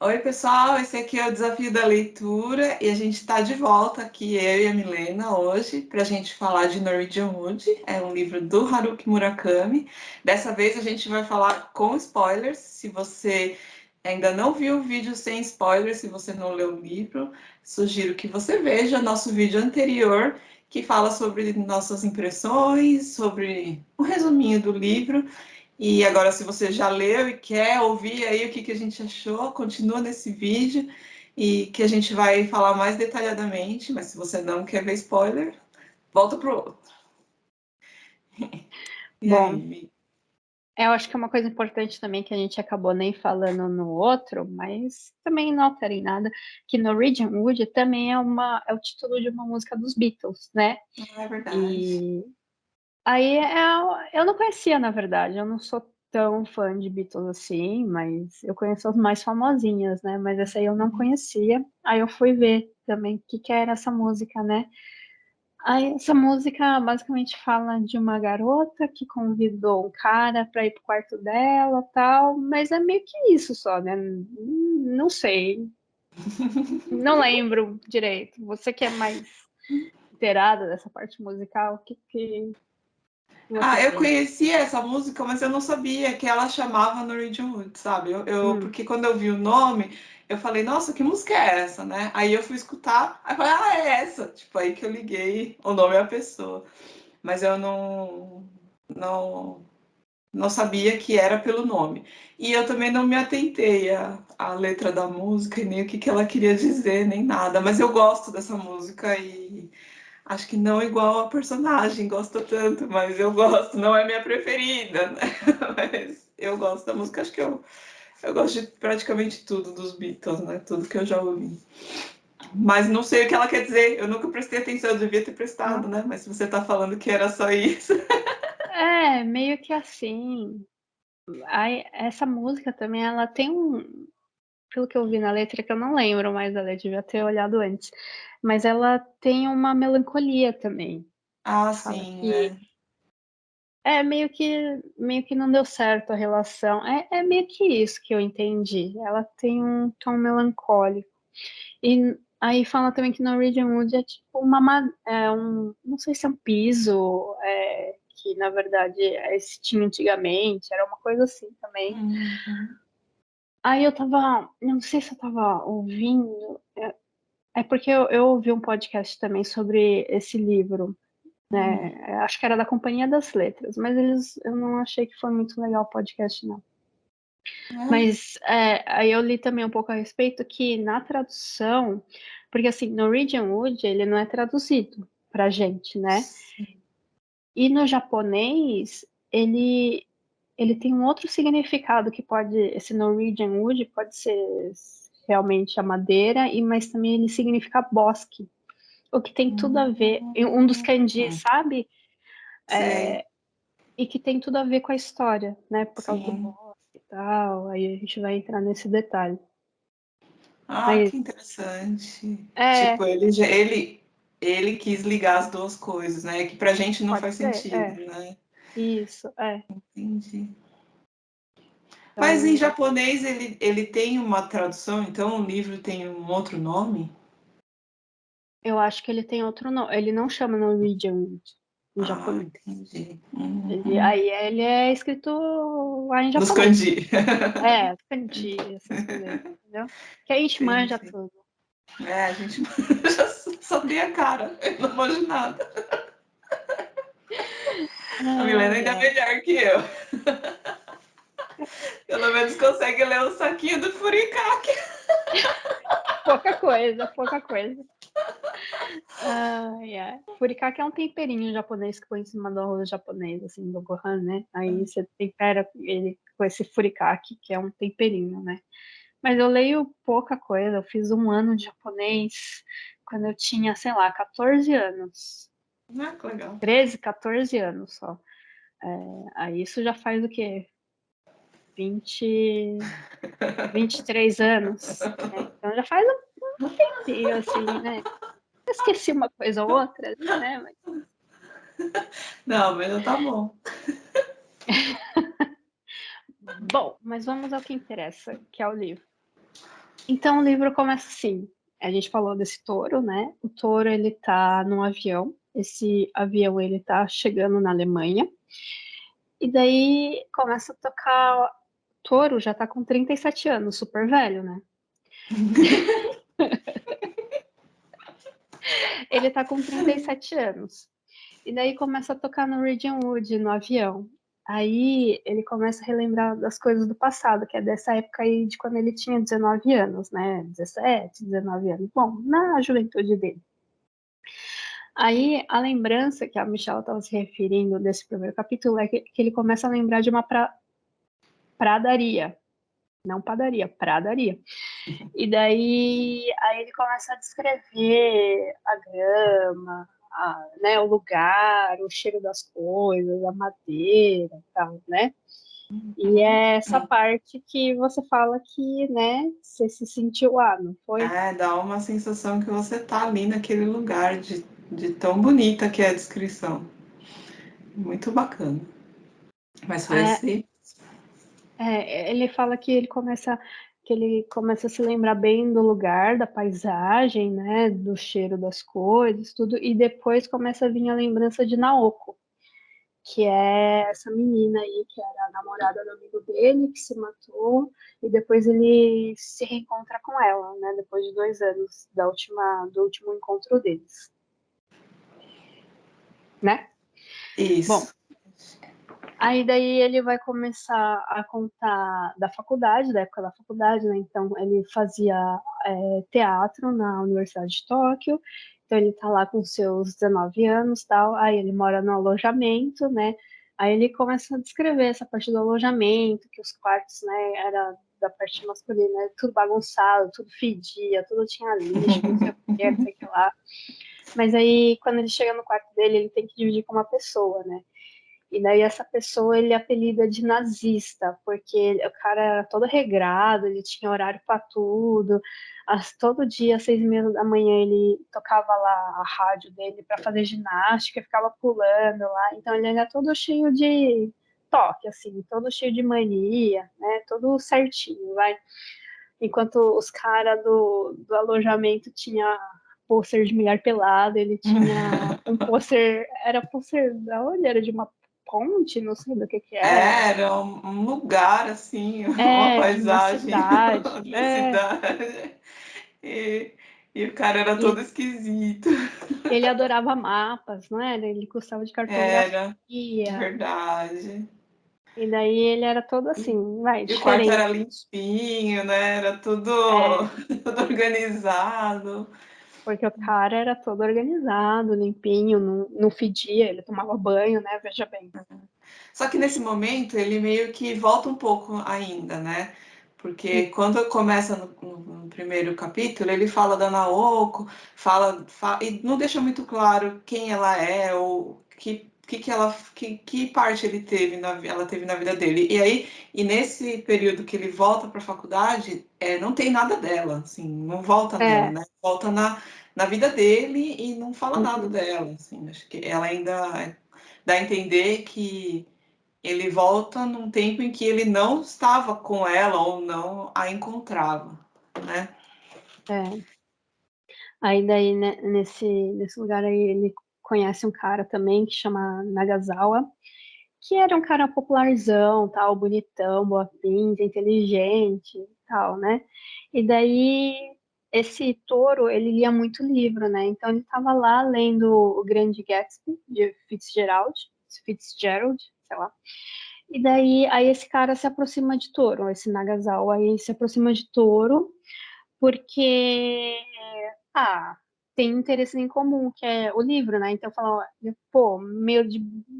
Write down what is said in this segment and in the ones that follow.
Oi, pessoal, esse aqui é o Desafio da Leitura e a gente está de volta aqui, eu e a Milena, hoje, para a gente falar de Norwegian Wood, é um livro do Haruki Murakami. Dessa vez a gente vai falar com spoilers. Se você ainda não viu o vídeo sem spoilers, se você não leu o livro, sugiro que você veja nosso vídeo anterior, que fala sobre nossas impressões, sobre um resuminho do livro. E agora, se você já leu e quer ouvir aí o que a gente achou, continua nesse vídeo e que a gente vai falar mais detalhadamente. Mas se você não quer ver spoiler, volta pro outro. E aí, Bom, eu acho que é uma coisa importante também que a gente acabou nem falando no outro, mas também não altera em nada, que Norwegian Wood também é o título de uma música dos Beatles, né? é verdade. E aí eu não conhecia, na verdade, eu não sou tão fã de Beatles assim, mas eu conheço as mais famosinhas, né? Mas essa aí eu não conhecia, aí eu fui ver também o que era essa música, né? Aí, essa música basicamente fala de uma garota que convidou um cara para ir pro quarto dela, tal, mas é meio que isso só, né? Não sei, não lembro direito. Você que é mais inteirada dessa parte musical, o que você Eu tem? conhecia essa música, mas eu não sabia que ela chamava Norwegian Wood, sabe? Hum. Porque quando eu vi o nome, eu falei, nossa, que música é essa, né? Aí eu fui escutar, aí eu falei, é essa. Tipo, aí que eu liguei o nome à pessoa. Mas eu não, não sabia que era pelo nome. E eu também não me atentei à letra da música e nem o que ela queria dizer, nem nada. Mas eu gosto dessa música e acho que não igual a personagem, gosto tanto, mas eu gosto, não é minha preferida, né? Mas eu gosto da música, acho que eu gosto de praticamente tudo dos Beatles, né? Tudo que eu já ouvi. Mas não sei o que ela quer dizer, eu nunca prestei atenção, eu devia ter prestado, né? Mas se você tá falando que era só isso. É, meio que assim. Aí, essa música também, ela tem pelo que eu vi na letra, que eu não lembro mais da letra, devia ter olhado antes, mas ela tem uma melancolia também. Ah, Fala sim, que é. meio que não deu certo a relação. É meio que isso que eu entendi. Ela tem um tom melancólico. E aí fala também que Norwegian Wood é tipo não sei se é um piso, que na verdade tinha antigamente, era uma coisa assim também. Uhum. Aí não sei se eu tava ouvindo, é porque eu ouvi um podcast também sobre esse livro, né? Acho que era da Companhia das Letras, mas eu não achei que foi muito legal o podcast, não. É. Mas aí eu li também um pouco a respeito que na tradução, porque assim, Norwegian Wood, ele não é traduzido pra gente, né? E no japonês, ele tem um outro significado esse Norwegian Wood pode ser realmente a madeira, mas também ele significa bosque, o que tem tudo a ver, um dos kanji, Hum. sabe? Sei, E que tem tudo a ver com a história, né? Por causa do sim. bosque e tal, aí a gente vai entrar nesse detalhe. Ah, Mas que interessante. é, Tipo, ele quis ligar as duas coisas, né? Que pra gente não pode faz ser, sentido, né? isso, Entendi. Mas em Então, japonês ele tem uma tradução, então o livro tem um outro nome? eu acho que ele tem outro nome. Ele não chama Norwegian Wood em Ah, japonês. entendi. Aí ele é escrito lá em Nos japonês. kanji. Kanji, essas coisas, entendeu? Que a gente Sim, manja sim. tudo. É, a gente já só tem a cara, eu não manjo nada. A Milena Ai, ainda é ai. melhor que eu. Pelo menos consegue ler o saquinho do furikake. Pouca coisa, pouca coisa. Ai, ai. Furikake é um temperinho japonês que põe em cima do arroz japonês, assim, do gohan, né? Aí você tempera ele com esse furikake, que é um temperinho, né? Mas eu leio pouca coisa. Eu fiz um ano de japonês quando eu tinha, sei lá, 14 anos. Ah, que legal. 13, 14 anos só. Aí isso já faz o quê? 20, 23 anos, né? Então já faz um tempinho, assim, né? Eu esqueci uma coisa ou outra ali, né? Não, mas já tá bom. Bom, mas vamos ao que interessa, que é o livro. Então o livro começa assim. A gente falou desse touro, né? O touro ele tá num avião. Esse avião ele tá chegando na Alemanha. E daí começa a tocar. O touro já tá com 37 anos, super velho, né? Ele tá com 37 anos. E daí começa a tocar no Norwegian Wood, no avião. Aí ele começa a relembrar das coisas do passado, que é dessa época aí de quando ele tinha 19 anos, né? 17, 19 anos. Bom, na juventude dele. Aí a lembrança que a Michelle estava se referindo nesse primeiro capítulo é que ele começa a lembrar de uma pradaria. Não padaria, pradaria. E daí aí ele começa a descrever a grama, né, o lugar, o cheiro das coisas, a madeira e tal, né? E é essa parte que você fala que, né, você se sentiu lá, não foi? Dá uma sensação que você tá ali naquele lugar de tão bonita que é a descrição. Muito bacana. Mas foi É, assim. ele fala que ele começa a se lembrar bem do lugar, da paisagem, né, do cheiro das coisas, tudo, e depois começa a vir a lembrança de Naoko, que é essa menina aí, que era a namorada do amigo dele, que se matou, e depois ele se reencontra com ela, né, depois de 2 anos do último encontro deles, né? Bom, Isso. aí daí ele vai começar a contar da faculdade, da época da faculdade, né? Então ele fazia teatro na Universidade de Tóquio, então ele tá lá com seus 19 anos, tal. Aí ele mora no alojamento, né? Aí ele começa a descrever essa parte do alojamento, que os quartos, né, era da parte masculina, né, tudo bagunçado, tudo fedia, tudo tinha lixo, não sei o que, não sei o que lá. Mas aí quando ele chega no quarto dele, ele tem que dividir com uma pessoa, né? E daí essa pessoa ele apelida de nazista, porque o cara era todo regrado, ele tinha horário para tudo. Todo dia, às 6h30 da manhã, ele tocava lá a rádio dele para fazer ginástica, ficava pulando lá. Então ele era todo cheio de toque, assim, todo cheio de mania, né? Todo certinho, vai. Enquanto os caras do alojamento tinha pôster de mulher pelada, ele tinha um pôster, era pôster da onde? Era de uma ponte, não sei do que era. Era um lugar assim, uma É, de uma paisagem cidade. da cidade. E, e o cara era todo E esquisito. ele adorava mapas, não era? Ele gostava de Era, cartografia. verdade. E daí ele era todo assim, vai, E o quarto era diferente. limpinho, né? Era tudo, É, tudo organizado. porque o cara era todo organizado, limpinho, não fedia, ele tomava banho, né? Veja bem. Só que nesse momento ele meio que volta um pouco ainda, né? Porque quando começa no primeiro capítulo, ele fala da Naoko, e não deixa muito claro quem ela é ou que parte ela teve na vida dele. E aí, e nesse período que ele volta para a faculdade, não tem nada dela, assim, não volta nela, É, né? Volta na vida dele e não fala nada uhum, dela, assim. Acho que ela ainda dá a entender que ele volta num tempo em que ele não estava com ela ou não a encontrava, né? é. Aí daí, né, nesse lugar aí, ele conhece um cara também que chama Nagasawa, que era um cara popularzão, tal, bonitão, boa pinta, inteligente, tal, né? E daí esse touro, ele lia muito livro, né? Então ele estava lá lendo O Grande Gatsby de Fitzgerald, sei lá. E daí aí esse cara se aproxima de touro, esse Nagasawa aí se aproxima de touro porque ah, tem interesse em comum, que é o livro, né? Então fala, pô, meio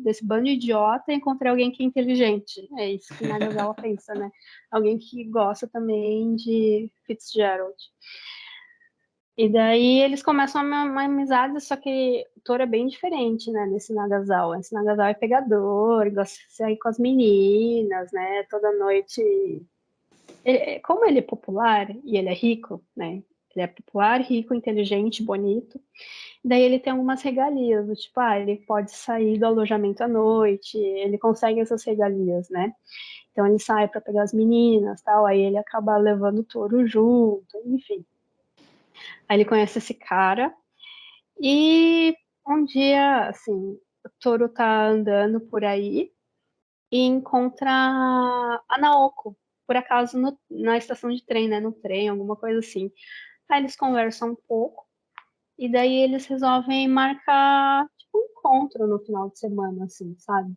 desse bando de idiota, encontrei alguém que é inteligente. É isso que Nagasawa pensa, né? Alguém que gosta também de Fitzgerald. E daí eles começam uma amizade, só que o Toro é bem diferente, né, desse Nagasawa. Esse Nagasawa é pegador, gosta de sair com as meninas, né, toda noite. Como ele é popular e ele é rico, né, Ele é popular, rico, inteligente, bonito. Daí ele tem algumas regalias, do tipo, ele pode sair do alojamento à noite, ele consegue essas regalias, né? Então ele sai para pegar as meninas, tal, aí ele acaba levando o touro junto, enfim. Aí ele conhece esse cara e um dia, assim, o touro tá andando por aí e encontra a Naoko, por acaso na estação de trem, né? No trem, alguma coisa assim. Aí eles conversam um pouco e daí eles resolvem marcar tipo, um encontro no final de semana, assim, sabe?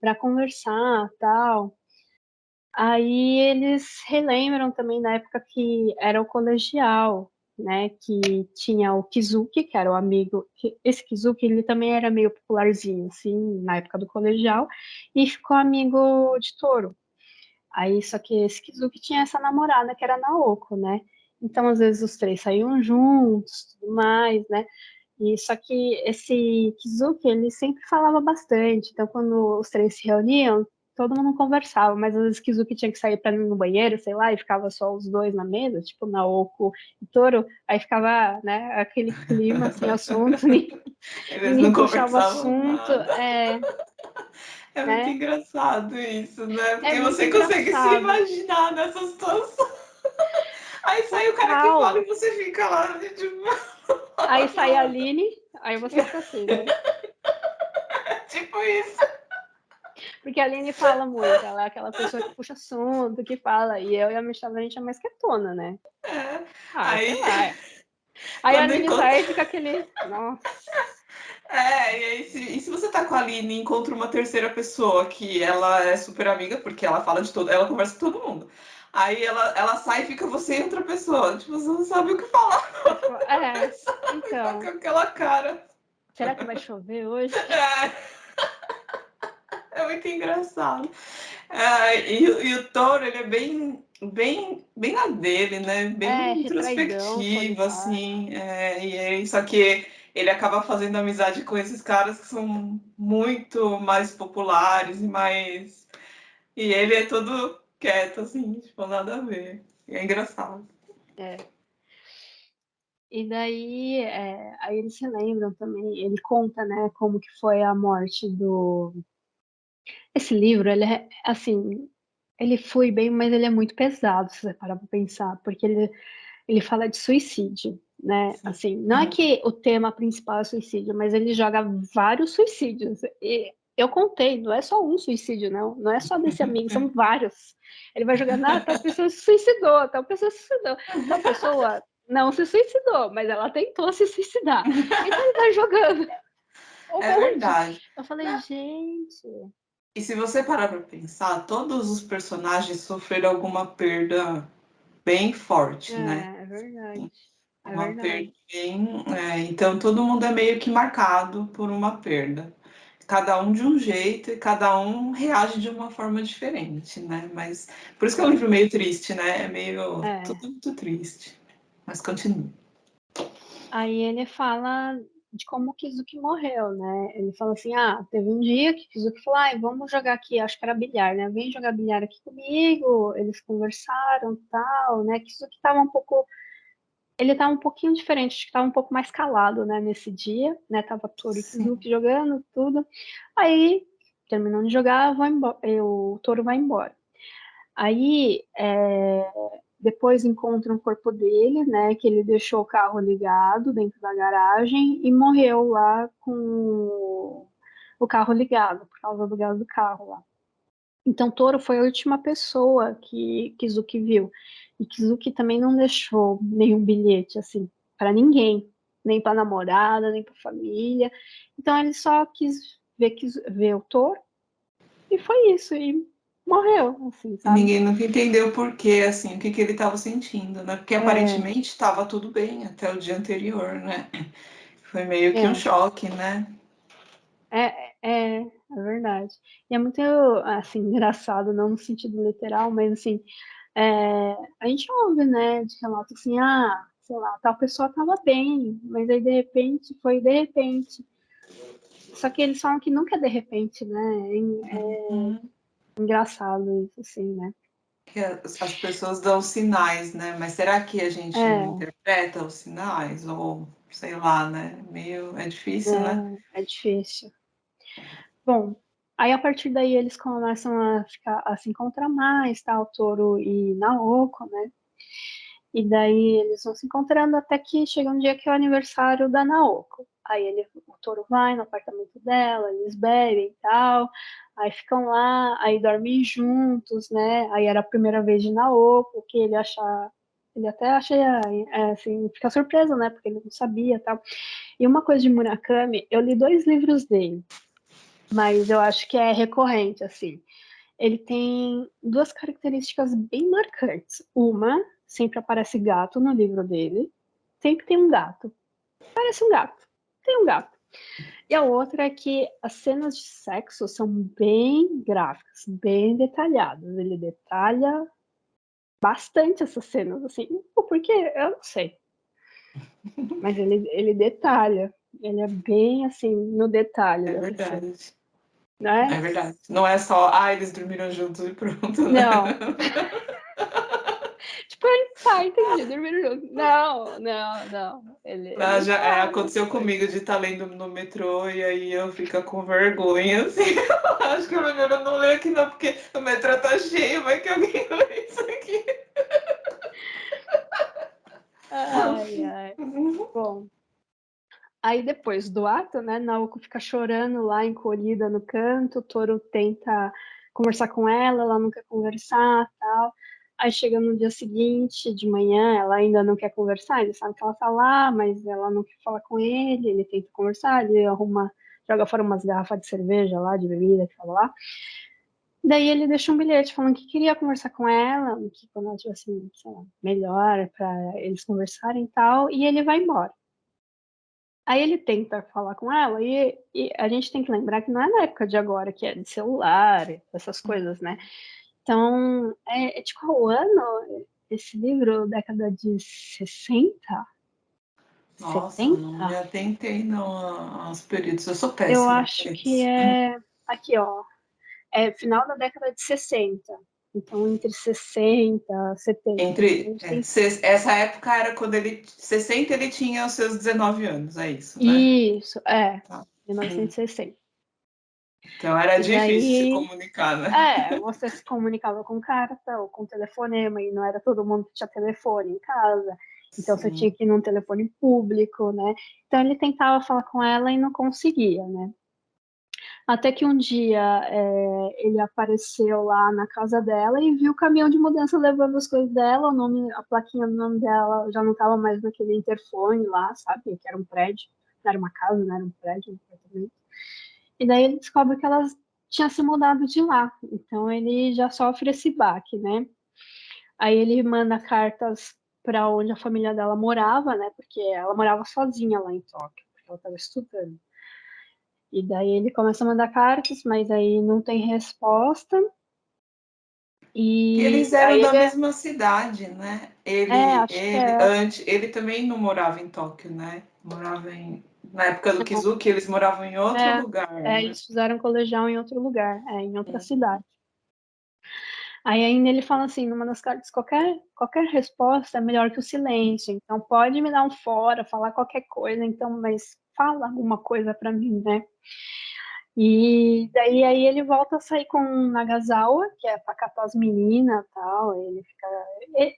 Pra conversar, tal. Aí eles relembram também da época que era o colegial, né? Que tinha o Kizuki, que era o amigo. Esse Kizuki, ele também era meio popularzinho, assim, na época do colegial, e ficou amigo de Toru. Aí, só que esse Kizuki tinha essa namorada, que era a Naoko, né? Então, às vezes, os três saíam juntos, tudo mais, né? E só que esse Kizuki, ele sempre falava bastante. Então, quando os três se reuniam, todo mundo conversava. Mas às vezes Kizuki tinha que sair para ir no banheiro, sei lá, e ficava só os dois na mesa, tipo Naoko e Toru. Aí ficava, né, aquele clima sem assunto, Eles ninguém não puxava o conversavam assunto. nada. É muito Né? engraçado isso, né? É Porque muito você consegue se engraçado. imaginar nessa situação. Aí sai o cara que fala Total. e você fica lá, tipo, Aí sai a Aline, aí você fica assim, né? tipo isso. Porque a Aline fala muito, ela é aquela pessoa que puxa assunto, que fala, e eu e a Michelle, a gente é mais quietona, né? É. Sei Aí, lá. Aí a quando Aline encontra. sai e fica aquele, nossa. E aí, se você tá com a Aline e encontra uma terceira pessoa que ela é super amiga, porque ela fala de todo, ela conversa com todo mundo. Aí ela sai e fica você e outra pessoa. Tipo, você não sabe o que falar. Você tá com Então, aquela cara. será que vai chover hoje? É, é muito engraçado. E o Thor, ele é bem na dele, né? É, Bem retraidão, introspectivo, solitário. assim. Só que ele acaba fazendo amizade com esses caras que são muito mais populares e mais. E ele é todo quieto, assim, tipo, nada a ver. E é engraçado. É. E daí, aí eles se lembram também, ele conta, né, como que foi a morte do... Esse livro, ele é, assim, ele flui bem, mas ele é muito pesado, se você parar pra pensar, porque ele fala de suicídio, né? Assim, não é que o tema principal é suicídio, mas ele joga vários suicídios. E eu contei, não é só um suicídio, não é só desse amigo, são vários. Ele vai jogando, tal pessoa se suicidou, tal pessoa se suicidou, tal pessoa não se suicidou, mas ela tentou se suicidar. Então ele vai jogando um É monte. verdade. Eu falei, gente, E se você parar pra pensar, todos os personagens sofreram alguma perda bem forte, né? é verdade, é Uma perda verdade. bem. Então todo mundo é meio que marcado por uma perda. Cada um de um jeito e cada um reage de uma forma diferente, né? Mas por isso que é um livro meio triste, né? É meio É. tudo muito triste. Mas continua. Aí ele fala de como o Kizuki morreu, né? Ele fala assim, teve um dia que o Kizuki falou, vamos jogar aqui, acho que era bilhar, né? Vem jogar bilhar aqui comigo. Eles conversaram, tal, né? Kizuki tava um pouco, ele tava um pouquinho diferente, acho que tava um pouco mais calado, né? Nesse dia, né? Tava Toru e Sim. Kizuki jogando, tudo. Aí, terminando de jogar, o Toru vai embora. Aí, depois encontram o corpo dele, né? Que ele deixou o carro ligado dentro da garagem e morreu lá com o carro ligado, por causa do gás do carro lá. Então, Toro foi a última pessoa que Kizuki viu. E Kizuki também não deixou nenhum bilhete, assim, para ninguém. Nem para namorada, nem para família. Então, ele só ver o Toro e foi isso. E morreu, assim, E sabe? ninguém nunca entendeu o porquê, assim, o que que ele estava sentindo, né? Porque É, aparentemente estava tudo bem até o dia anterior, né? Foi meio que um é. choque, né? É verdade. E é muito, assim, engraçado, não no sentido literal, mas, assim, a gente ouve, né, de relatos assim, sei lá, tal pessoa estava bem, mas aí, de repente, foi de repente. Só que eles falam que nunca é de repente, né? É Uhum. engraçado isso, assim, né? que as pessoas dão sinais, né? Mas será que a gente não É, interpreta os sinais? Ou sei lá, né? É difícil, né? é difícil. Bom, aí a partir daí eles começam a se encontrar mais, tá? O Toru e Naoko, né? E daí eles vão se encontrando até que chega um dia que é o aniversário da Naoko. Aí o Toru vai no apartamento dela, eles bebem e tal, aí ficam lá, aí dormem juntos, né? Aí era a primeira vez de Naoko, que ele até acha, assim, fica surpreso, né? Porque ele não sabia e tal. E uma coisa de Murakami, eu li 2 livros dele, mas eu acho que é recorrente, assim. Ele tem 2 características bem marcantes. Uma, sempre aparece gato no livro dele. Sempre tem um gato. Parece um gato. Tem um gato. E a outra é que as cenas de sexo são bem gráficas, bem detalhadas. Ele detalha bastante essas cenas, assim. O porquê? Eu não sei. Mas ele detalha. Ele é bem, assim, no detalhe É dessa cena, verdade. né? É verdade. Não é só, eles dormiram juntos e pronto, né? Não. Tipo, entendi, dormiram junto. Não, não, não. Não, Ele já, fala as aconteceu coisas. comigo de estar lendo no metrô e aí eu fico com vergonha, assim. Acho que é melhor eu não ler aqui não, porque o metrô tá cheio, vai que alguém lê isso aqui. Ai, ai. Bom, aí depois do ato, né, Naoko fica chorando lá, encolhida no canto, o Toru tenta conversar com ela não quer conversar, tal. Aí chega no dia seguinte, de manhã, ela ainda não quer conversar, ele sabe que ela tá lá, mas ela não quer falar com ele tenta conversar, ele joga fora umas garrafas de cerveja lá, de bebida que tava lá. Daí ele deixa um bilhete falando que queria conversar com ela, que quando ela tivesse, sei lá, melhor para eles conversarem e tal, e ele vai embora. Aí ele tenta falar com ela e a gente tem que lembrar que não é na época de agora, que é de celular, essas coisas, né? Então, é de qual ano esse livro? Década de 60? Nossa, eu não 70? me atentei não aos períodos. Eu sou Eu péssima com acho que eles. é. Aqui, ó. É final da década de 60. Então, entre 60 e 70. Então, a Entre, gente tem. essa época era quando 60 ele tinha os seus 19 anos, é isso, né? Isso, Tá. 1960. Então era E difícil se daí, comunicar, né? você se comunicava com carta ou com telefonema, e não era todo mundo que tinha telefone em casa. Então, você tinha Sim. que ir num telefone público, né? Então, ele tentava falar com ela e não conseguia, né? Até que um dia ele apareceu lá na casa dela e viu o caminhão de mudança levando as coisas dela, a plaquinha do nome dela já não estava mais naquele interfone lá, sabe? Que era um prédio, não era uma casa, não era um prédio, um apartamento. E daí ele descobre que ela tinha se mudado de lá. Então ele já sofre esse baque, né? Aí ele manda cartas para onde a família dela morava, né? Porque ela morava sozinha lá em Tóquio, porque ela estava estudando. E daí ele começa a mandar cartas, mas aí não tem resposta. Que eles E eram aí da ele mesma cidade, né? acho que Ele também não morava em Tóquio, né? Na época do não, Kizuki, eles moravam em outro lugar, né? eles fizeram colegial em outro lugar, em outra cidade. Aí ainda ele fala assim, numa das cartas, qualquer resposta é melhor que o silêncio. Então pode me dar um fora, falar qualquer coisa, então, mas fala alguma coisa para mim, né? E daí aí ele volta a sair com o Nagasawa, que é pra catar as meninas e tal.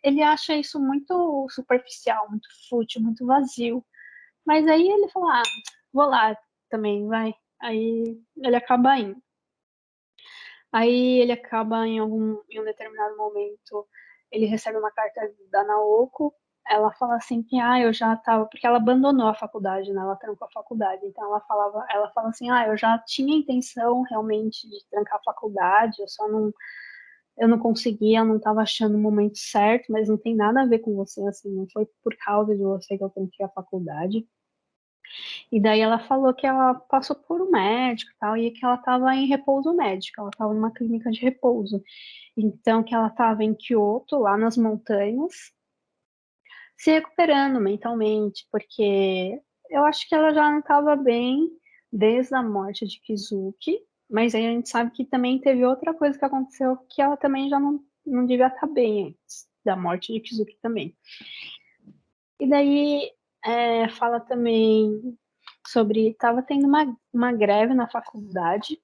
Ele acha isso muito superficial, muito fútil, muito vazio. Mas aí ele fala, vou lá também, vai. Aí ele acaba indo. Aí ele acaba em um determinado momento, ele recebe uma carta da Naoko. Ela fala assim que eu já tava, porque ela abandonou a faculdade, né? Ela trancou a faculdade. Então ela fala assim, eu já tinha intenção realmente de trancar a faculdade, eu não conseguia, eu não estava achando o momento certo, mas não tem nada a ver com você, assim, não foi por causa de você que eu tranquei a faculdade. E daí ela falou que ela passou por um médico e tal, e que ela estava em repouso médico, ela estava numa clínica de repouso. Então, que ela estava em Kyoto, lá nas montanhas, se recuperando mentalmente, porque eu acho que ela já não estava bem desde a morte de Kizuki, mas aí a gente sabe que também teve outra coisa que aconteceu que ela também já não não devia estar bem antes da morte de Kizuki também. E daí fala também sobre estava tendo uma greve na faculdade.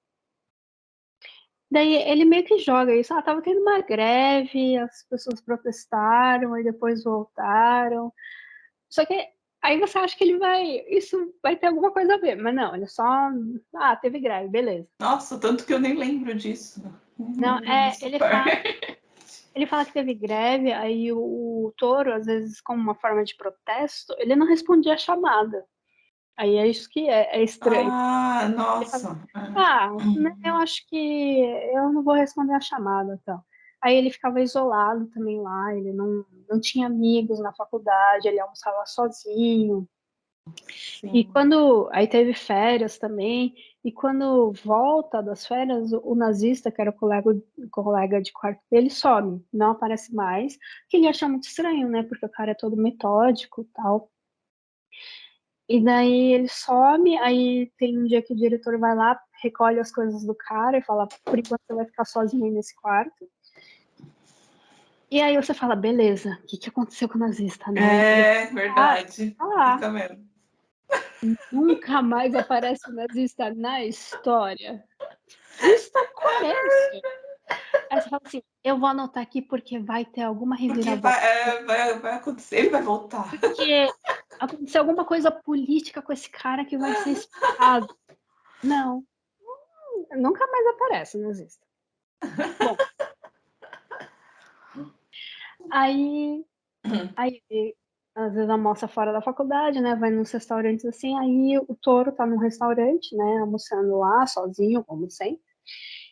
Daí ele meio que joga isso, tava tendo uma greve, as pessoas protestaram e depois voltaram. Só que aí você acha que isso vai ter alguma coisa a ver, mas não, ele só, teve greve, beleza. Nossa, tanto que eu nem lembro disso. Não, Não lembro dessa parte. ele fala que teve greve, aí o Toro, às vezes, como uma forma de protesto, ele não respondia a chamada. Aí é isso que é estranho. Ah, Ele fala, nossa. né, eu acho que eu não vou responder a chamada, então. Aí ele ficava isolado também lá, ele não tinha amigos na faculdade, ele almoçava sozinho. E Sim. aí teve férias também, e quando volta das férias, o nazista, que era o colega de quarto dele, some, não aparece mais, que ele acha muito estranho, né, porque o cara é todo metódico e tal. E daí ele some, aí tem um dia que o diretor vai lá, recolhe as coisas do cara e fala, por enquanto você vai ficar sozinho aí nesse quarto. E aí você fala, beleza, o que aconteceu com o nazista, né? Ele É verdade. tá lá, Fica mesmo. nunca mais aparece o nazista na história. Isso é o começo. Aí você fala assim, eu vou anotar aqui porque vai ter alguma Porque reviravolta. vai acontecer, ele vai voltar. Porque aconteceu alguma coisa política com esse cara que vai ser explicado. Não, nunca mais aparece o nazista. Bom, aí Aí, às vezes almoça fora da faculdade, né? Vai nos restaurantes assim. Aí o Toro tá num restaurante, né? Almoçando lá, sozinho, como sempre.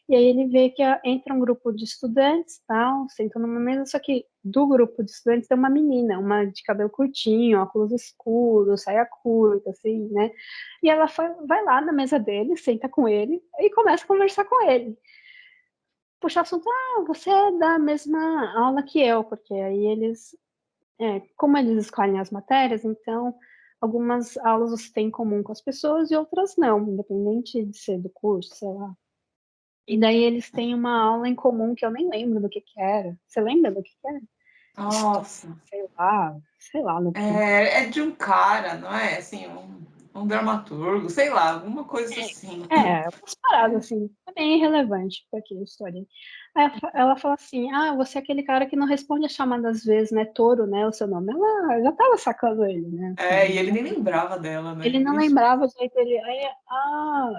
E aí ele vê que entra um grupo de estudantes, tal, sentam numa mesa. Só que do grupo de estudantes tem uma menina, uma de cabelo curtinho, óculos escuros, saia curta, assim, né? E ela vai lá na mesa dele, senta com ele e começa a conversar com ele. Puxa assunto, você é da mesma aula que eu, porque aí como eles escolhem as matérias, então algumas aulas você tem em comum com as pessoas e outras não, independente de ser do curso, sei lá. E daí eles têm uma aula em comum que eu nem lembro do que era. Você lembra do que era? História, Nossa. sei lá no que. É de um cara, não é? Assim, um dramaturgo, sei lá, alguma coisa assim. Umas paradas assim, é bem irrelevante para aqui a história. Aí ela fala assim: você é aquele cara que não responde a chamada às vezes, né? Touro, né? O seu nome. Ela já tava sacando ele, né? E ele Assim, nem lembrava dela, ele né? não Ixi. lembrava direito dele.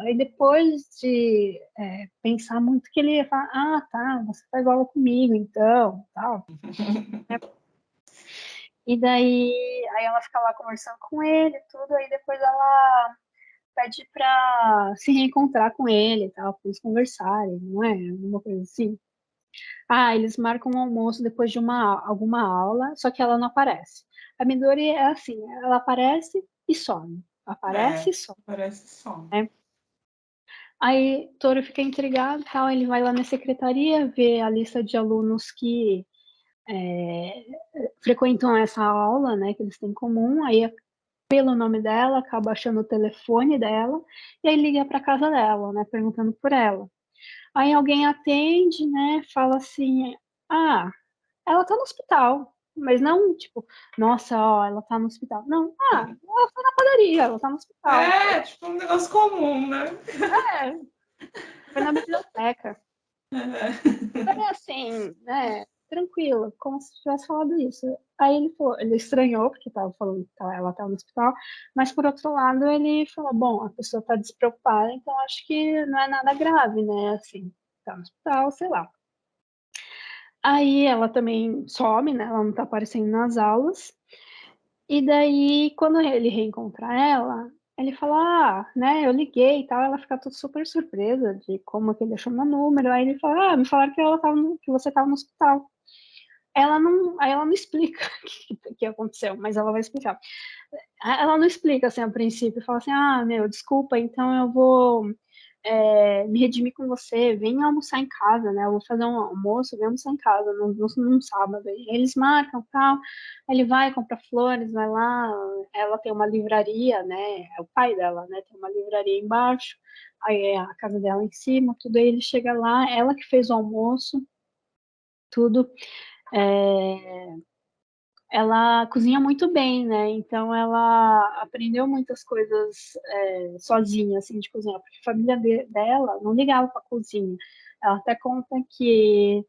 Aí depois de pensar muito que ele ia falar, tá, você faz aula comigo, então, tal. E daí, aí ela fica lá conversando com ele, tudo, aí depois ela pede pra se reencontrar com ele e tal, pra eles conversarem, não é? Alguma coisa assim. Eles marcam um almoço depois de alguma aula, só que ela não aparece. A Midori é assim, ela aparece e some. Aparece e some. Parece só. Né? Aí Toro fica intrigado, tal, ele vai lá na secretaria, vê a lista de alunos que é, frequentam essa aula, né, que eles têm em comum, aí pelo nome dela, acaba achando o telefone dela, e aí liga para casa dela, né, perguntando por ela. Aí alguém atende, né, fala assim, ela tá no hospital, mas não, tipo, nossa, ó, ela tá no hospital. Não, ela tá na padaria, ela tá no hospital. Tipo um negócio comum, né? É, foi na biblioteca. Foi assim, né? Tranquilo, como se tivesse falado isso. Aí ele falou, ele estranhou, porque tava falando que ela estava no hospital, mas por outro lado ele falou, bom, a pessoa tá despreocupada, então acho que não é nada grave, né? Assim, tá no hospital, sei lá. Aí ela também some, né? Ela não tá aparecendo nas aulas. E daí, quando ele reencontra ela, ele fala, né, eu liguei e tal, ela fica toda super surpresa de como que ele achou meu número. Aí ele fala, me falaram que que você estava no hospital. Aí ela não explica o que aconteceu, mas ela vai explicar. Ela não explica assim a princípio, fala assim, meu, desculpa, então eu vou me redimir com você, vem almoçar em casa, né? Eu vou fazer um almoço, vem almoçar em casa num sábado. E eles marcam, tal. Ele vai, compra flores, vai lá. Ela tem uma livraria, né? É o pai dela, né? Tem uma livraria embaixo. Aí é a casa dela em cima, tudo. Aí ele chega lá, ela que fez o almoço. tudo. Ela cozinha muito bem, né? Então ela aprendeu muitas coisas sozinha, assim, de cozinhar, porque a família dela não ligava para cozinha. Ela até conta que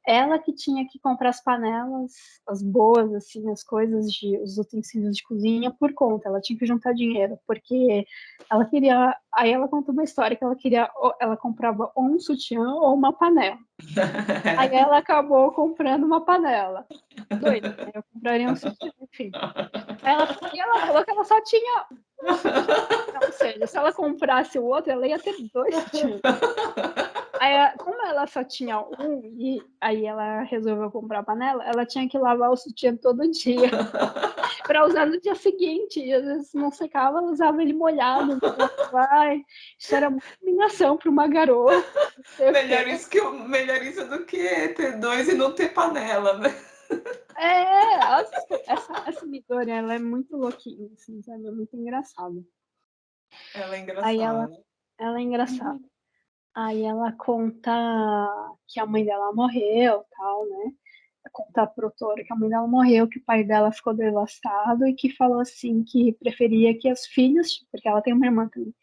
ela que tinha que comprar as panelas, as boas, assim, as coisas, os utensílios de cozinha por conta. Ela tinha que juntar dinheiro, porque ela queria. Aí ela contou uma história que ela queria, ela comprava ou um sutiã ou uma panela. Aí ela acabou comprando uma panela. Doida, né? Eu compraria um sutiã, enfim. E ela falou que ela só tinha um sutiã. Ou seja, se ela comprasse o outro, ela ia ter dois sutiãs. Aí, como ela só tinha um, e aí ela resolveu comprar a panela, ela tinha que lavar o sutiã todo dia para usar no dia seguinte. E às vezes não secava, ela usava ele molhado. Ela falava, ai, isso era muita humilhação para uma garota. Não sei o quê. Melhor isso do que ter dois e não ter panela, né? Essa Midori, ela é muito louquinha, assim, sabe? É muito engraçada. Ela é Aí engraçada. ela é engraçada. Aí ela conta que a mãe dela morreu, tal, né? Contar pro Toro que a mãe dela morreu, que o pai dela ficou devastado e que falou assim que preferia que as filhas, porque ela tem uma irmã também,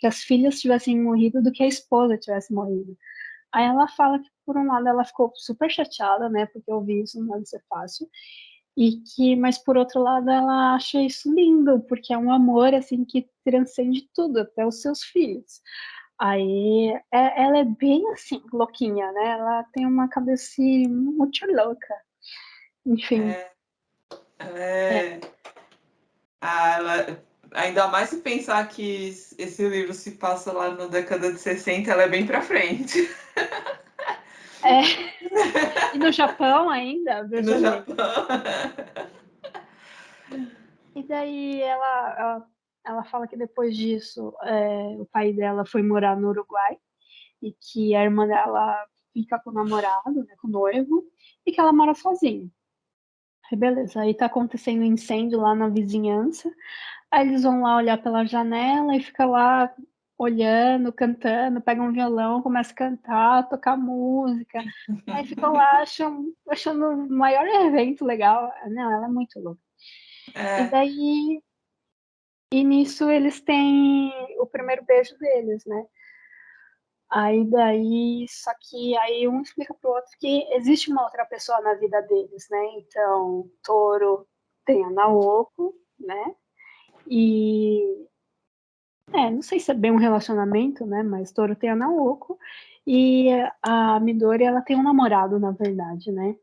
que as filhas tivessem morrido do que a esposa tivesse morrido. Aí ela fala que por um lado ela ficou super chateada, né? Porque ouvir isso não deve ser fácil. Mas por outro lado ela acha isso lindo, porque é um amor assim que transcende tudo, até os seus filhos. Aí ela é bem assim, louquinha, né? Ela tem uma cabeça assim, muito louca. Enfim, é, É, ainda mais se pensar que esse livro se passa lá na década de 60, ela é bem pra frente. é. E no Japão ainda, No veja bem. Japão. E daí ela fala que depois disso o pai dela foi morar no Uruguai e que a irmã dela fica com o namorado, né, com o noivo, e que ela mora sozinha. Aí beleza, aí tá acontecendo um incêndio lá na vizinhança. Aí eles vão lá olhar pela janela e fica lá olhando, cantando, pega um violão, começa a cantar, tocar música. Aí ficam lá achando o maior evento legal. Não, ela é muito louca. E É, daí, e nisso eles têm o primeiro beijo deles, né? Aí daí, só que aí um explica pro outro que existe uma outra pessoa na vida deles, né? Então, Toro tem a Naoko, né? E não sei se é bem um relacionamento, né? Mas Toro tem a Naoko e a Midori ela tem um namorado, na verdade, né?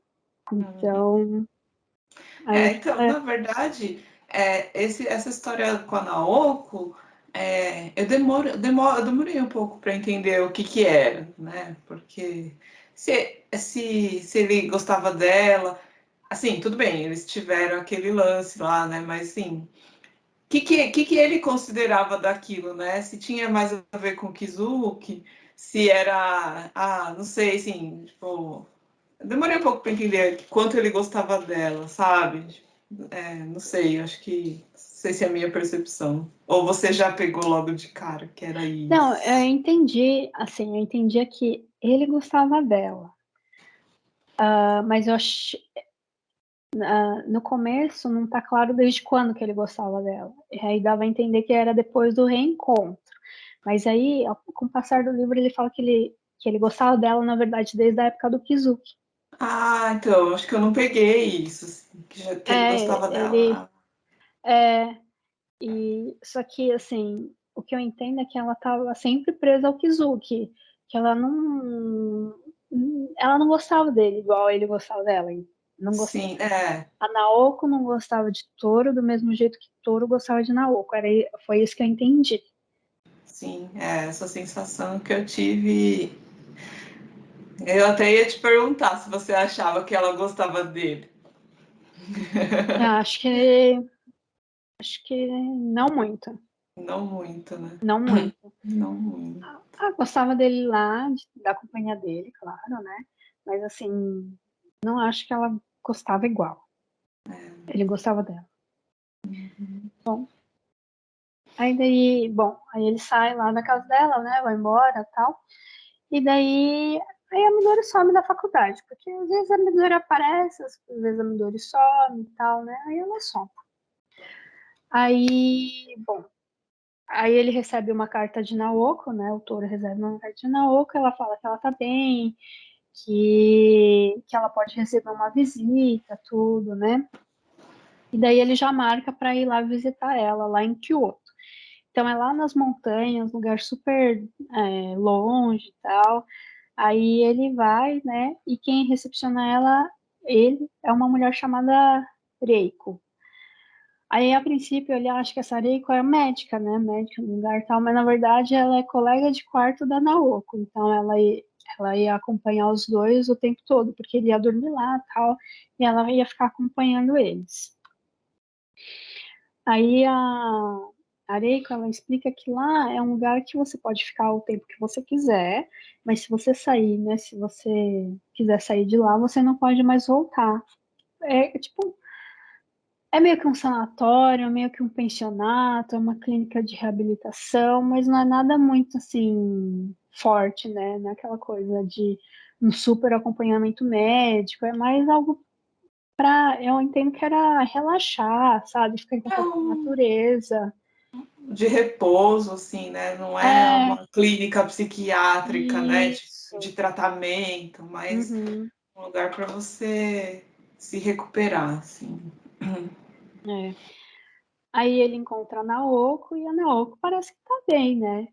Então, aí então, na verdade, essa história com a Naoko, eu demorei um pouco para entender o que que era, né? Porque se ele gostava dela, assim, tudo bem, eles tiveram aquele lance lá, né? Mas assim, o que ele considerava daquilo, né? Se tinha mais a ver com o Kizuki, se era, não sei, assim, tipo, eu demorei um pouco para entender quanto ele gostava dela, sabe? Não sei, acho que não sei se é a minha percepção. Ou você já pegou logo de cara que era não, isso. eu entendi, assim, eu entendia que ele gostava dela. Mas eu achei, no começo não tá claro desde quando que ele gostava dela. E aí dava a entender que era depois do reencontro. Mas aí, com o passar do livro, ele fala que ele gostava dela, na verdade, desde a época do Kizuki. Então, acho que eu não peguei isso, assim, que ele É, gostava ele. dela. É, só que, assim, o que eu entendo é que ela estava sempre presa ao Kizuki, que ela não gostava dele igual ele gostava dela. Não gostava. Sim, A Naoko não gostava de Toro do mesmo jeito que Toro gostava de Naoko. Foi isso que eu entendi. sim, essa sensação que eu tive. Eu até ia te perguntar se você achava que ela gostava dele. Ah, acho que não muito. Não muito, né? Não muito. Não muito. Gostava dele lá, da companhia dele, claro, né? Mas assim, não acho que ela gostava igual. Ele gostava dela. Bom, aí ele sai lá da casa dela, né? Vai embora, tal. E daí Aí a Midori some da faculdade, porque às vezes a Midori aparece, às vezes a Midori some e tal, né? Aí ela some. Aí, bom, aí ele recebe uma carta de Naoko, né? O Toro recebe uma carta de Naoko, ela fala que ela tá bem, que ela pode receber uma visita, tudo, né? E daí ele já marca para ir lá visitar ela, lá em Kyoto. Então é lá nas montanhas, lugar super longe e tal. Aí ele vai, né? E quem recepciona ele é uma mulher chamada Reiko. Aí, a princípio, ele acha que essa Reiko é médica, né? Médica no lugar e tal, mas na verdade ela é colega de quarto da Naoko. Então ela ia acompanhar os dois o tempo todo, porque ele ia dormir lá e tal, e ela ia ficar acompanhando eles. Aí a Reiko, ela explica que lá é um lugar que você pode ficar o tempo que você quiser, mas se você sair, né? Se você quiser sair de lá, você não pode mais voltar. É tipo é meio que um sanatório, meio que um pensionato, é uma clínica de reabilitação, mas não é nada muito assim forte, né? Não é aquela coisa de um super acompanhamento médico, é mais algo para, eu entendo que era relaxar, sabe? Ficar em É contato com a um natureza. de repouso, assim, né? Não é É, uma clínica psiquiátrica, né? De isso. tratamento, mas Uhum, um lugar para você se recuperar, assim. é. Aí ele encontra a Naoko e a Naoko parece que tá bem, né?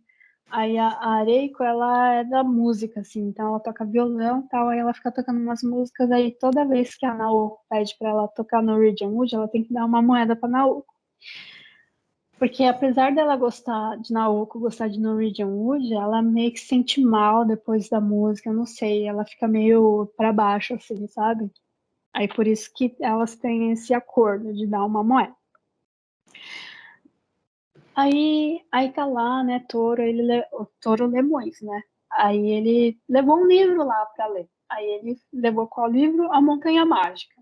Aí a Reiko, ela é da música, assim, então ela toca violão e tal, aí ela fica tocando umas músicas, aí toda vez que a Naoko pede pra ela tocar no Norwegian Wood, ela tem que dar uma moeda pra Naoko. Porque apesar dela gostar de Naoko, gostar de Norwegian Wood, ela meio que se sente mal depois da música, eu não sei, ela fica meio pra baixo, assim, sabe? Aí por isso que elas têm esse acordo de dar uma moeda. Aí tá lá, né, o Toro Lemões, né? Aí ele levou um livro lá para ler. Aí ele levou qual livro? A Montanha Mágica.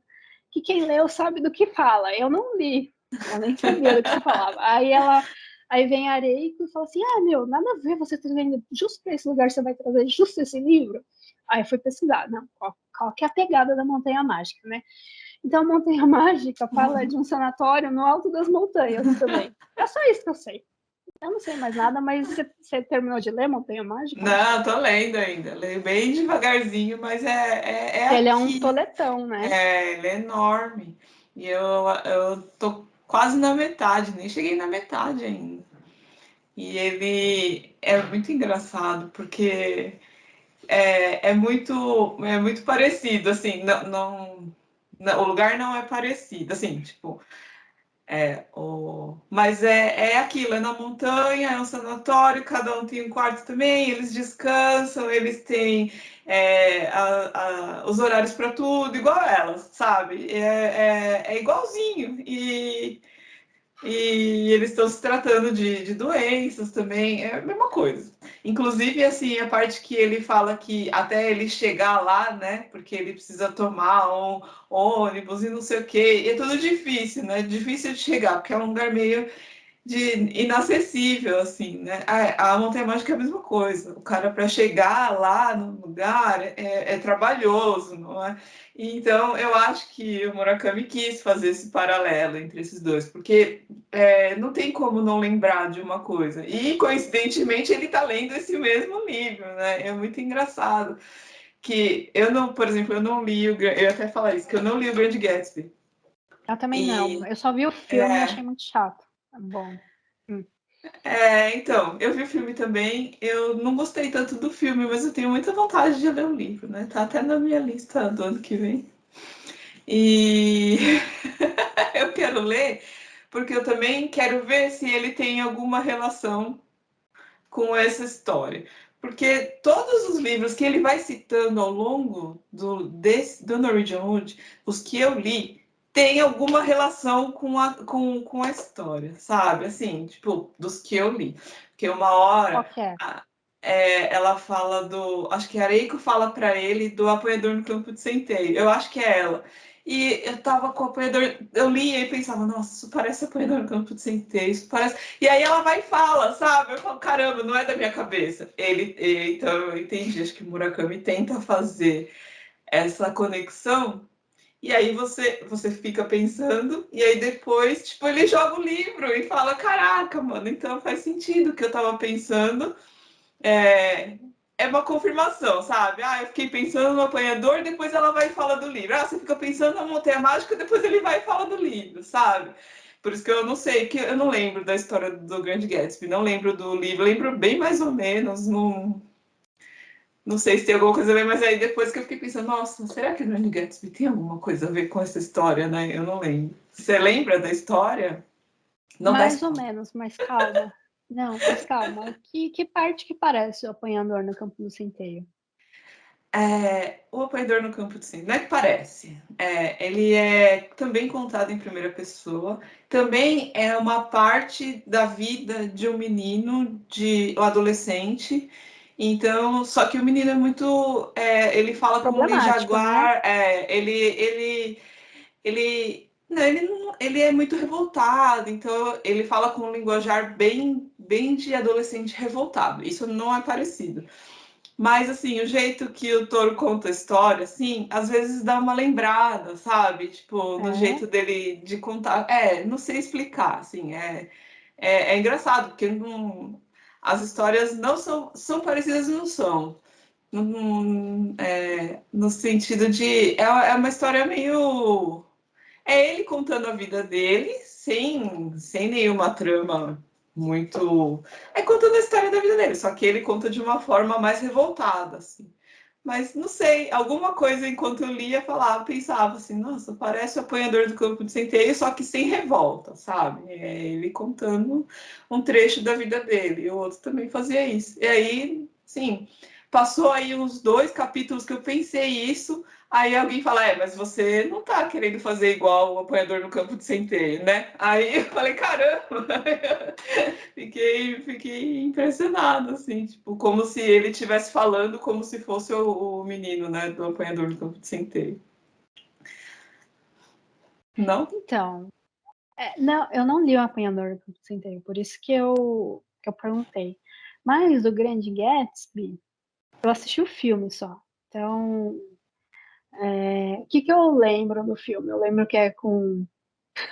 Que quem leu sabe do que fala. Eu não li, eu nem sabia do que se falava. Aí vem a Areia e fala assim: Ah, meu, nada a ver você trazendo justo para esse lugar, você vai trazer justo esse livro. Aí eu fui pesquisar, não, qual que é a pegada da Montanha Mágica, né? Então, a Montanha Mágica fala de um sanatório no alto das montanhas também. É só isso que eu sei. Eu não sei mais nada, mas você terminou de ler Montanha Mágica? Não, tô lendo ainda. Leio bem devagarzinho, mas é Ele é um aqui. toletão, né? Ele é enorme. E eu tô quase na metade, nem cheguei na metade ainda. E ele é muito engraçado, porque é muito parecido, assim, o lugar não é parecido, assim, tipo, mas é aquilo, é na montanha, é um sanatório, cada um tem um quarto também, eles descansam, eles têm os horários para tudo, igual elas, sabe? É igualzinho. E eles estão se tratando de doenças também, é a mesma coisa. Inclusive, assim, a parte que ele fala que até ele chegar lá, né? Porque ele precisa tomar um ônibus e não sei o quê. E é tudo difícil, né? Difícil de chegar, porque é um lugar meio de inacessível, assim, né? A Montanha Mágica é a mesma coisa. O cara, para chegar lá no lugar, é trabalhoso, não é? Então, eu acho que o Murakami quis fazer esse paralelo entre esses dois, porque não tem como não lembrar de uma coisa. E, coincidentemente, ele está lendo esse mesmo livro, né? É muito engraçado. Que eu não, por exemplo, eu não li eu ia até falar isso, que eu não li o Grande Gatsby. Eu também não. E Eu só vi o filme e achei muito chato. Bom. Hum. Então, eu vi o filme também. Eu não gostei tanto do filme, mas eu tenho muita vontade de ler o livro, né? Tá até na minha lista do ano que vem. E eu quero ler porque eu também quero ver se ele tem alguma relação com essa história. Porque todos os livros que ele vai citando ao longo do Norwegian Wood, os que eu li, tem alguma relação com a história, sabe? Assim, tipo, dos que eu li. Porque uma hora Qual que é? ela fala do. Acho que a Reiko fala para ele do apanhador no campo de centeio. Eu acho que é ela. E eu tava com o apanhador, eu lia e pensava, nossa, isso parece apanhador no campo de centeio, isso parece. E aí ela vai e fala, sabe? Eu falo, caramba, não é da minha cabeça. Então eu entendi, acho que o Murakami tenta fazer essa conexão, e aí você fica pensando, e aí depois, tipo, ele joga o livro e fala, caraca, mano, então faz sentido o que eu tava pensando. É, é uma confirmação, sabe? Ah, eu fiquei pensando no apanhador, depois ela vai e fala do livro. Ah, você fica pensando na montanha mágica, depois ele vai e fala do livro, sabe? Por isso que eu não sei, que eu não lembro da história do Grande Gatsby, não lembro do livro, lembro bem mais ou menos, não sei se tem alguma coisa a ver, mas aí depois que eu fiquei pensando, nossa, será que o Grande Gatsby tem alguma coisa a ver com essa história, né? Eu não lembro. Você lembra da história? Não dá Mais ou spoiler. menos, mas calma. Não, mas calma. Que parte que parece o apanhador no campo do centeio? O apanhador no campo de centeio, não é que parece. Ele é também contado em primeira pessoa. Também é uma parte da vida de um menino, de um adolescente. Então, só que o menino é muito. Ele fala como Lee Problemático, né? Jaguar. Ele é muito revoltado. Então, ele fala com um linguajar bem, bem de adolescente revoltado. Isso não é parecido. Mas, assim, o jeito que o Toro conta a história, assim, às vezes dá uma lembrada, sabe? Tipo, no É, jeito dele de contar. Não sei explicar, assim, é engraçado, porque as histórias não são parecidas e não são. No sentido de. É uma história meio. É ele contando a vida dele, sem nenhuma trama muito. É contando a história da vida dele, só que ele conta de uma forma mais revoltada, assim. Mas não sei, alguma coisa enquanto eu lia, falava, pensava assim, nossa, parece o apanhador do campo de centeio, só que sem revolta, sabe? Ele contando um trecho da vida dele, e o outro também fazia isso. E aí, sim, passou aí uns 2 capítulos que eu pensei isso, aí alguém fala, mas você não tá querendo fazer igual o apanhador no campo de centeio, né? Aí eu falei, caramba! Fiquei impressionado, assim, tipo, como se ele estivesse falando como se fosse o menino, né, do apanhador do campo de centeio. Não? então, não, eu não li o Apanhador do Campo do Centeio, por isso que eu perguntei. Mas do Grande Gatsby, eu assisti o filme só. Então, o que eu lembro do filme? Eu lembro que é com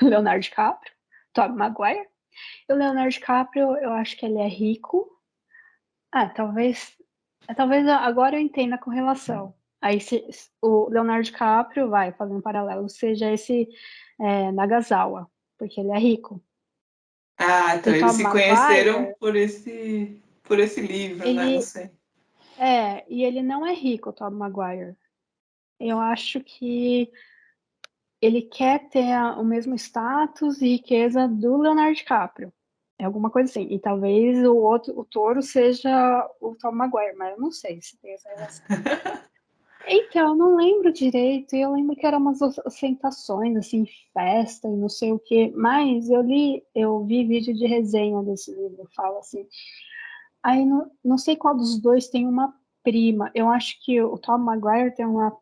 Leonardo DiCaprio, Tobey Maguire. E o Leonardo DiCaprio, eu acho que ele é rico. Talvez agora eu entenda a correlação. Aí o Leonardo DiCaprio vai fazer um paralelo, seja esse Nagasawa, porque ele é rico. Ah, E então o eles Tom se conheceram Maguire, por esse livro, né? Não ele sei. e ele não é rico, o Tom Maguire. Eu acho que ele quer ter o mesmo status e riqueza do Leonardo DiCaprio. É alguma coisa assim. E talvez o touro seja o Tom Maguire, mas eu não sei se tem essa relação. Então, eu não lembro direito, e eu lembro que eram umas ostentações, assim, festa e não sei o quê, mas eu vi vídeo de resenha desse livro, fala assim. Aí não sei qual dos dois tem uma prima. Eu acho que o Tom Maguire tem uma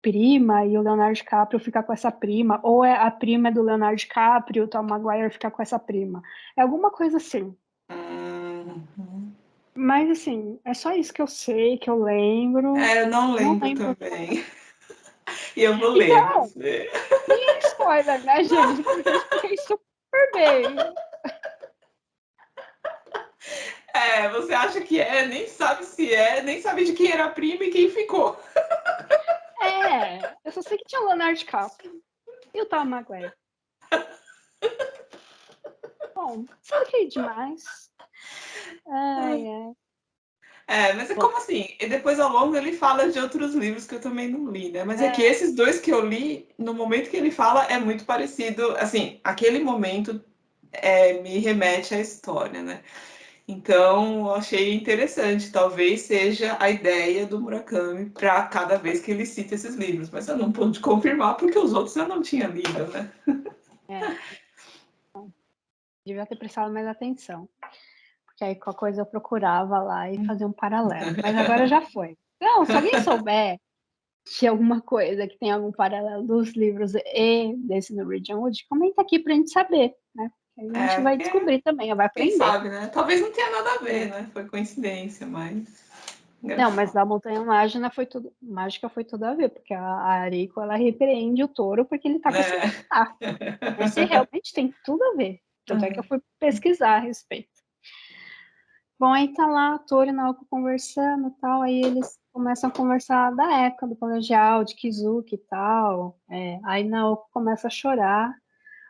prima e o Leonardo DiCaprio fica com essa prima, ou a prima é do Leonardo DiCaprio e o Tom Maguire fica com essa prima. É alguma coisa assim. Uhum. Mas assim, é só isso que eu sei, que eu lembro. Eu não Não lembro lembro. também. E eu vou ler Então, você. e é spoiler, né, gente? Porque eu expliquei super bem. Você acha que nem sabe se nem sabe de quem era a prima e quem ficou. Eu só sei que tinha o Leonardo DiCaprio e o Tom Maguire. Bom, expliquei demais. Ai, ai. Mas é Bom, como assim? E depois ao longo ele fala de outros livros que eu também não li, né? Mas é que é, esses dois que eu li, no momento que ele fala, é muito parecido. Assim, aquele momento me remete à história, né? Então, eu achei interessante. Talvez seja a ideia do Murakami para cada vez que ele cita esses livros. Mas eu não pude confirmar porque os outros eu não tinha lido, né? é, devia ter prestado mais atenção. Porque aí qualquer coisa eu procurava lá e fazia um paralelo. Mas agora já foi. Não, se alguém souber, de alguma coisa que tem algum paralelo dos livros e desse Norwegian Wood, comenta aqui pra gente saber, né? Porque aí a gente vai Porque, descobrir também, vai quem aprender. sabe, né? Talvez não tenha nada a ver, É. né? Foi coincidência, mas Não, mas engraçado. da Montanha Mágica foi tudo a ver, porque a Ariko, ela repreende o touro porque ele tá conseguindo É. andar. Esse realmente tem tudo a ver. Tanto é que eu fui pesquisar a respeito. Bom, aí tá lá a Tori e Naoko conversando e tal, aí eles começam a conversar da época do colegial, de Kizuki e tal. Aí Naoko começa a chorar,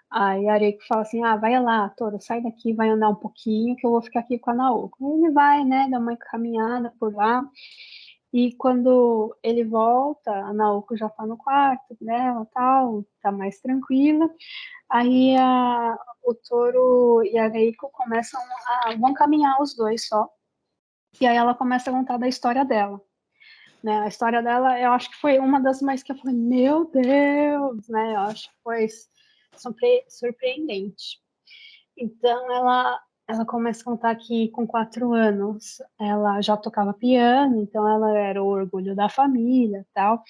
aí a Ariko fala assim, vai lá, Toro, sai daqui, vai andar um pouquinho, que eu vou ficar aqui com a Naoko. Aí ele vai, né, dá uma caminhada por lá, e quando ele volta, a Naoko já tá no quarto dela, tal, tá mais tranquila. Aí o Toro e a Reiko vão caminhar os dois só. E aí ela começa a contar da história dela. Né? A história dela, eu acho que foi uma das mais que eu falei, meu Deus, né? Eu acho que foi surpreendente. Então ela começa a contar que com 4 anos ela já tocava piano, então ela era o orgulho da família, tal.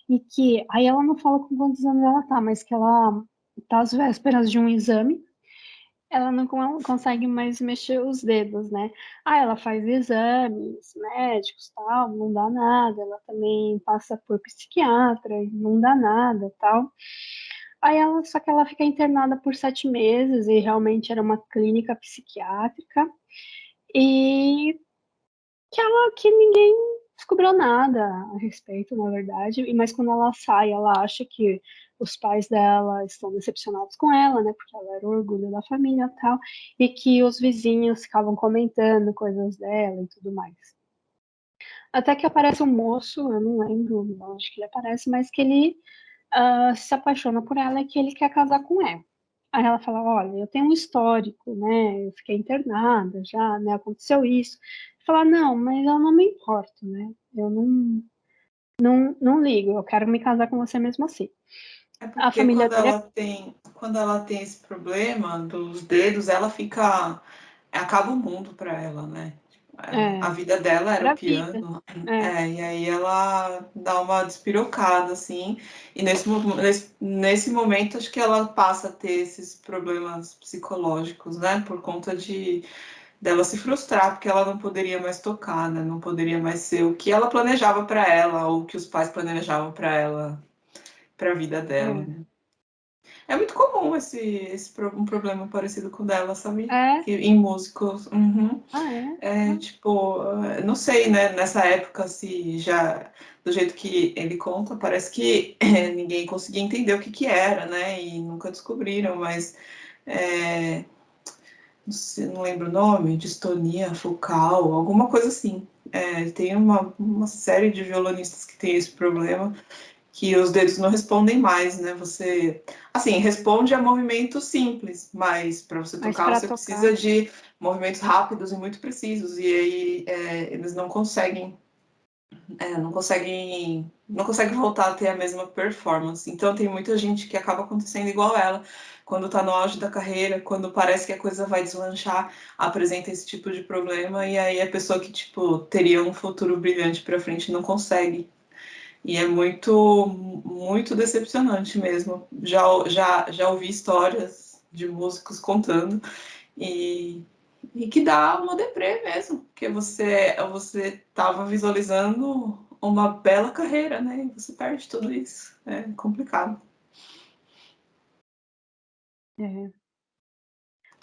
E que aí ela não fala com quantos anos ela tá, mas que ela tá às vésperas de um exame, ela não consegue mais mexer os dedos, né? Ela faz exames médicos, tal, não dá nada. Ela também passa por psiquiatra, e não dá nada, tal. Só que ela fica internada por 7 meses e realmente era uma clínica psiquiátrica e que ninguém descobriu nada a respeito, na verdade. Mas quando ela sai, ela acha que os pais dela estão decepcionados com ela, né? Porque ela era o orgulho da família e tal, e que os vizinhos ficavam comentando coisas dela e tudo mais. Até que aparece um moço, eu não lembro onde que ele aparece, mas que ele se apaixona por ela e que ele quer casar com ela. Aí ela fala, olha, eu tenho um histórico, né? Eu fiquei internada já, né? Aconteceu isso. Fala, não, mas eu não me importo, né? Eu não ligo, eu quero me casar com você mesmo assim. É A porque família dele quando ela tem esse problema dos dedos, ela fica, acaba o mundo para ela, né? A é, vida dela era o era vida. piano, É, e aí ela dá uma despirocada, assim, e nesse momento acho que ela passa a ter esses problemas psicológicos, né? Por conta dela se frustrar, porque ela não poderia mais tocar, né? Não poderia mais ser o que ela planejava para ela, ou o que os pais planejavam para ela, para a vida dela, é, né? É muito comum um problema parecido com o dela, sabe? é, Em músicos. Uhum. é. Tipo, não sei, né? Nessa época, se já, do jeito que ele conta, parece que ninguém conseguia entender o que que era, né? E nunca descobriram, mas é, não sei, não lembro o nome, distonia focal, alguma coisa assim. Tem uma série de violonistas que tem esse problema, que os dedos não respondem mais, né? Você, assim, responde a movimentos simples, mas para você Mas tocar para você tocar, precisa de movimentos rápidos e muito precisos, e aí eles não conseguem voltar a ter a mesma performance. Então tem muita gente que acaba acontecendo igual ela, quando está no auge da carreira, quando parece que a coisa vai deslanchar, apresenta esse tipo de problema, e aí a pessoa que, tipo, teria um futuro brilhante para frente não consegue. E é muito, muito decepcionante mesmo. Já ouvi histórias de músicos contando e, e que dá uma deprê mesmo, porque você estava visualizando uma bela carreira, né? E você perde tudo isso. É complicado. é.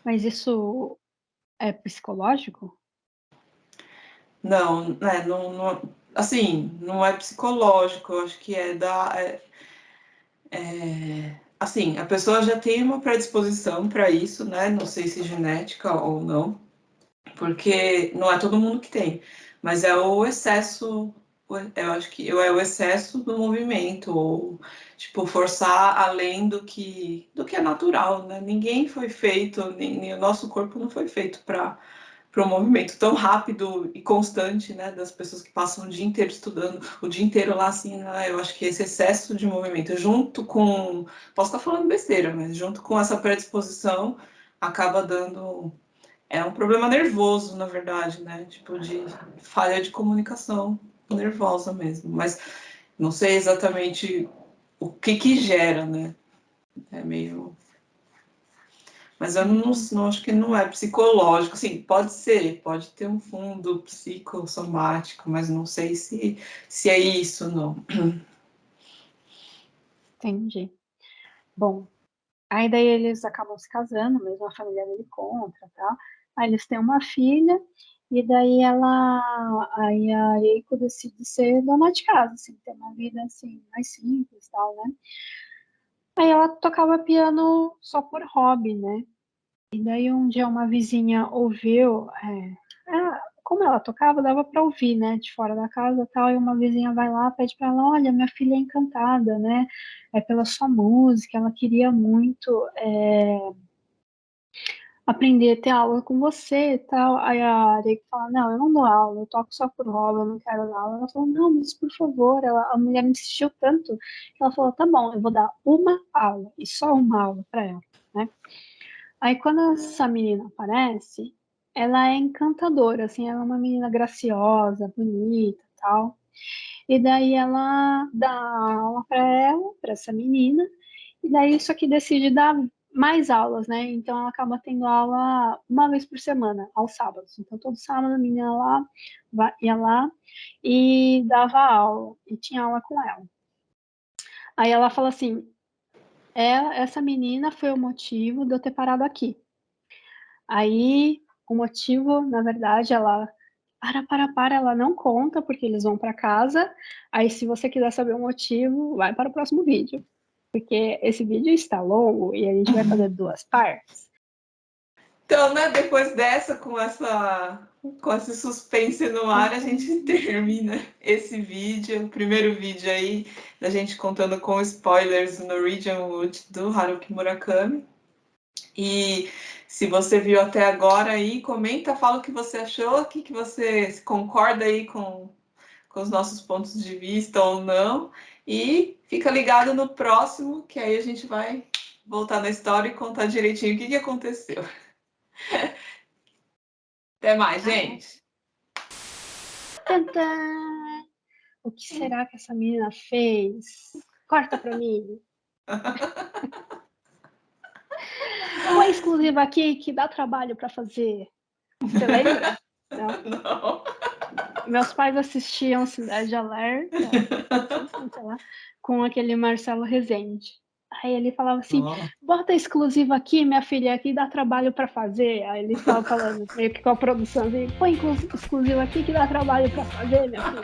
Mas isso é psicológico? Não, né? Assim, não é psicológico, eu acho que assim, a pessoa já tem uma predisposição para isso, né? Não sei se genética ou não, porque não é todo mundo que tem, mas é o excesso, eu acho que é o excesso do movimento, ou tipo, forçar além do que é natural, né? Ninguém foi feito, nem o nosso corpo não foi feito para um movimento tão rápido e constante, né, das pessoas que passam o dia inteiro estudando, o dia inteiro lá, assim, né, eu acho que esse excesso de movimento, junto com, posso estar falando besteira, mas junto com essa predisposição, acaba dando um problema nervoso, na verdade, né? Tipo, de falha de comunicação nervosa mesmo. Mas Não sei exatamente o que gera, né? É meio... Mas eu não acho que não é psicológico. Sim, pode ser, pode ter um fundo psicossomático, mas não sei se é isso, não. Entendi. Bom, aí daí eles acabam se casando, mesmo a família dele contra, tá? Aí eles têm uma filha, e daí aí a Eiko decide ser dona de casa, assim, ter uma vida, assim, mais simples, tal, né? Aí ela tocava piano só por hobby, né? E daí um dia uma vizinha ouviu, como ela tocava, dava para ouvir, né, de fora da casa e tal, e uma vizinha vai lá, pede para ela, olha, minha filha é encantada, né, pela sua música, ela queria muito aprender a ter aula com você e tal. Aí a Areia fala, não, eu não dou aula, eu toco só por hobby, eu não quero dar aula. Ela falou, não, mas por favor, a mulher insistiu tanto, que ela falou, tá bom, eu vou dar uma aula, e só uma aula para ela, né. Aí quando essa menina aparece, ela é encantadora, assim, ela é uma menina graciosa, bonita, tal. E daí ela dá aula para ela, para essa menina, e daí isso aqui decide dar mais aulas, né? Então ela acaba tendo aula uma vez por semana, aos sábados. Então todo sábado a menina ia lá e dava aula, e tinha aula com ela. Aí ela fala assim, essa menina foi o motivo de eu ter parado aqui. Aí, o motivo, na verdade, ela ela não conta, porque eles vão para casa. Aí, se você quiser saber o motivo, vai para o próximo vídeo, porque esse vídeo está longo e a gente vai fazer 2 partes. Então, né, depois dessa, com esse suspense no ar, a gente termina esse vídeo, o primeiro vídeo aí, da gente contando com spoilers no Norwegian Wood, do Haruki Murakami. E se você viu até agora aí, comenta, fala o que você achou, o que você concorda aí com os nossos pontos de vista ou não. E fica ligado no próximo, que aí a gente vai voltar na história e contar direitinho o que aconteceu. Até mais, gente! Tantã! O que será que essa menina fez? Corta para mim. Põe exclusiva aqui que dá trabalho para fazer. Você lembra? Não? Não. Meus pais assistiam Cidade Alerta, sei lá, com aquele Marcelo Rezende. Aí ele falava assim, bota exclusivo aqui, minha filha, aqui dá trabalho para fazer. Aí ele ficava falando, meio que com a produção, assim, põe exclusivo aqui que dá trabalho para fazer, minha filha.